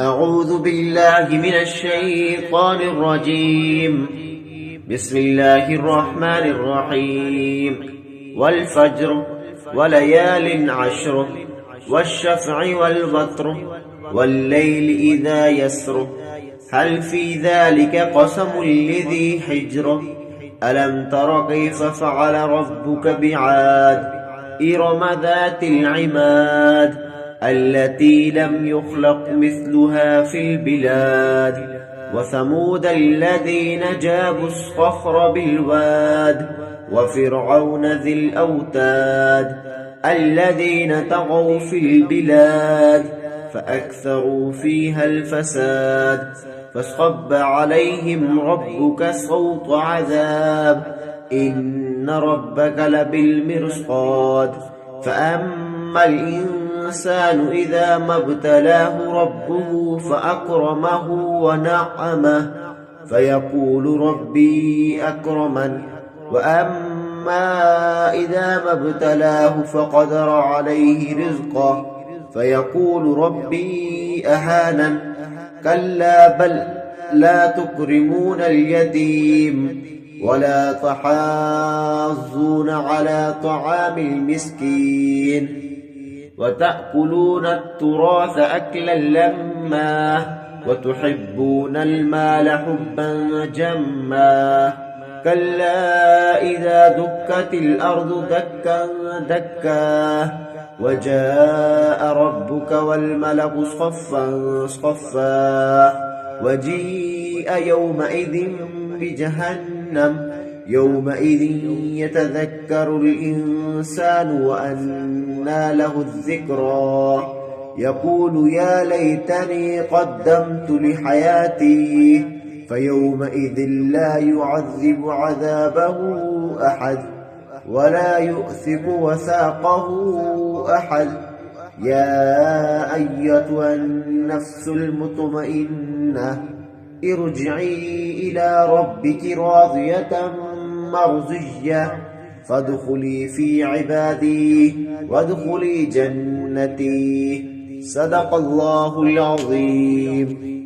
أعوذ بالله من الشيطان الرجيم. بسم الله الرحمن الرحيم. والفجر وليال عشر والشفع والوتر والليل إذا يسر هل في ذلك قسم لذي حجر ألم تر كيف فعل ربك بعاد إرم ذات العماد التي لم يخلق مثلها في البلاد وثمود الذين جابوا الصخر بالواد وفرعون ذي الأوتاد الذين طغوا في البلاد فأكثروا فيها الفساد فصب عليهم ربك صوت عذاب إن ربك لبالمرصاد فأما الإنسان إذا ما ابتلاه ربه فأكرمه ونعمه فيقول ربي أكرمن وأما إذا ما ابتلاه فقدر عليه رزقه فيقول ربي أهانن كلا بل لا تكرمون اليتيم ولا تحاضون على طعام المسكين وتأكلون التراث أكلا لما وتحبون المال حبا جما كلا إذا دكت الأرض دكا دكا وجاء ربك والملك صفا صفا وجيء يومئذ بجهنم يومئذ يتذكر الإنسان وأنى له الذكرى يقول يا ليتني قدمت لحياتي فيومئذ لا يعذب عذابه أحد ولا يؤثق وثاقه أحد يا أيتها النفس المطمئنة ارجعي إلى ربك راضية مرضية فادخلي في عبادي وادخلي جنتي صدق الله العظيم.